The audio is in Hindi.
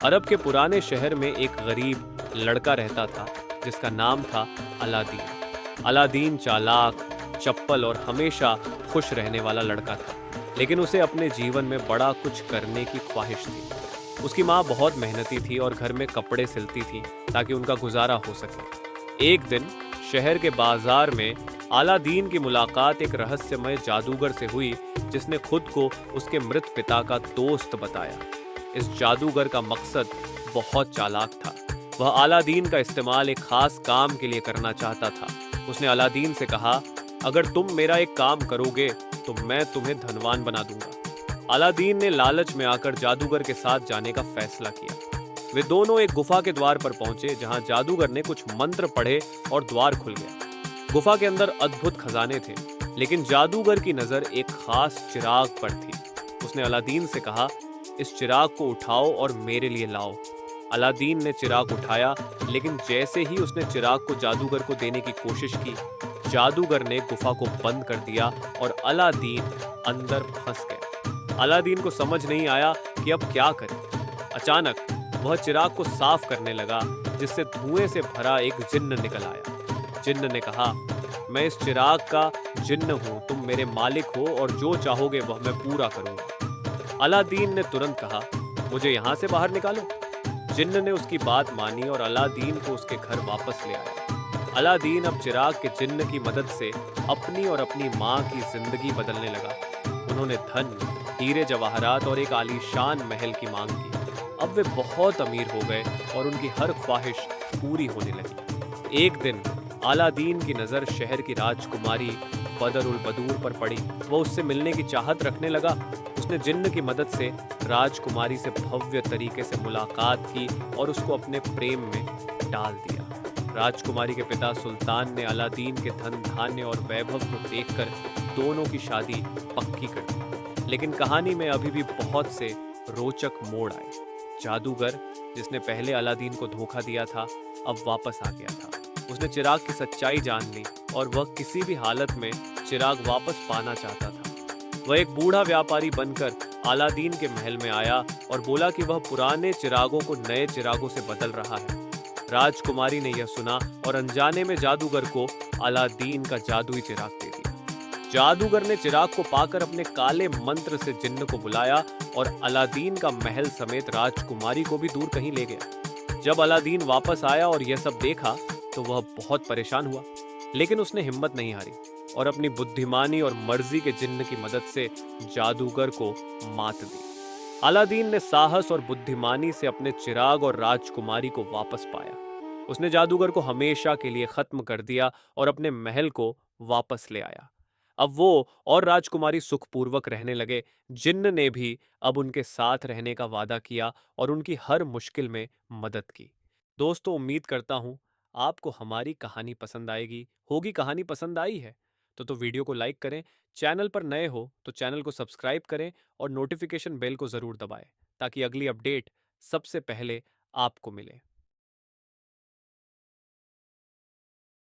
अरब के पुराने शहर में एक गरीब लड़का रहता था जिसका नाम था अलादीन। अलादीन चालाक, चप्पल और हमेशा खुश रहने वाला लड़का था, लेकिन उसे अपने जीवन में बड़ा कुछ करने की ख्वाहिश थी। उसकी माँ बहुत मेहनती थी और घर में कपड़े सिलती थी ताकि उनका गुजारा हो सके। एक दिन शहर के बाजार में अलादीन की मुलाकात एक रहस्यमय जादूगर से हुई जिसने खुद को उसके मृत पिता का दोस्त बताया। इस जादूगर का मकसद बहुत चालाक था। वह अलादीन का इस्तेमाल एक खास काम के लिए करना चाहता था। उसने अलादीन से कहा, अगर तुम मेरा एक काम करोगे तो मैं तुम्हें धनवान बना दूंगा। अलादीन ने लालच में आकर जादूगर के साथ जाने का फैसला किया। वे दोनों एक गुफा के द्वार पर पहुंचे जहां जादूगर ने कुछ मंत्र पढ़े और द्वार खुल गया। गुफा के अंदर अद्भुत खजाने थे, लेकिन जादूगर की नजर एक खास चिराग पर थी। उसने अलादीन से कहा, इस चिराग को उठाओ और मेरे लिए लाओ। अलादीन ने चिराग उठाया, लेकिन जैसे ही उसने चिराग को जादूगर को देने की कोशिश की, जादूगर ने गुफा को बंद कर दिया और अलादीन अंदर फंस गया। अलादीन को समझ नहीं आया कि अब क्या करे। अचानक वह चिराग को साफ करने लगा, जिससे धुएं से भरा एक जिन्न निकल आया। जिन्न ने कहा, मैं इस चिराग का जिन्न हूं, तुम मेरे मालिक हो और जो चाहोगे वह मैं पूरा करूंगा। अलादीन ने तुरंत कहा, मुझे यहां से बाहर निकालो। जिन्न ने उसकी बात मानी और अलादीन को उसके घर वापस ले आया। अलादीन अब चिराग के जिन्न की मदद से अपनी और अपनी माँ की जिंदगी बदलने लगा। उन्होंने धन, हीरे जवाहरात और एक आलीशान महल की मांग की। अब वे बहुत अमीर हो गए और उनकी हर ख्वाहिश पूरी होने लगी। एक दिन अलादीन की नज़र शहर की राजकुमारी बदर उल बदूर पर पड़ी। वो उससे मिलने की चाहत रखने लगा। उसने जिन्न की मदद से राजकुमारी से भव्य तरीके से मुलाकात की और उसको अपने प्रेम में डाल दिया। राजकुमारी के पिता सुल्तान ने अलादीन के धन धान्य और वैभव को देखकर दोनों की शादी पक्की कर दी। लेकिन कहानी में अभी भी बहुत से रोचक मोड़ आए। जादूगर, जिसने पहले अलादीन को धोखा दिया था, अब वापस आ गया था। उसने चिराग की सच्चाई जान ली और वह किसी भी हालत में चिराग वापस पाना चाहता था। वह एक बूढ़ा व्यापारी बनकर अलादीन के महल में आया और बोला कि वह पुराने चिरागों को नए चिरागों से बदल रहा है। राजकुमारी ने यह सुना और अनजाने में जादूगर को अलादीन का जादुई चिराग दे दिया। जादूगर ने चिराग को पाकर अपने काले मंत्र से जिन्न को बुलाया और अलादीन का महल समेत राजकुमारी को भी दूर कहीं ले गया। जब अलादीन वापस आया और यह सब देखा तो वह बहुत परेशान हुआ, लेकिन उसने हिम्मत नहीं हारी और अपनी बुद्धिमानी और मर्जी के जिन्न की मदद से जादूगर को मात दी। अलादीन ने साहस और बुद्धिमानी से अपने चिराग और राजकुमारी को वापस पाया। उसने जादूगर को हमेशा के लिए खत्म कर दिया और अपने महल को वापस ले आया। अब वो और राजकुमारी सुखपूर्वक रहने लगे। जिन्न ने भी अब उनके साथ रहने का वादा किया और उनकी हर मुश्किल में मदद की। दोस्तों, उम्मीद करता हूँ आपको हमारी कहानी पसंद आएगी। होगी कहानी पसंद आई है तो वीडियो को लाइक करें। चैनल पर नए हो तो चैनल को सब्सक्राइब करें और नोटिफिकेशन बेल को ज़रूर दबाएं ताकि अगली अपडेट सबसे पहले आपको मिले।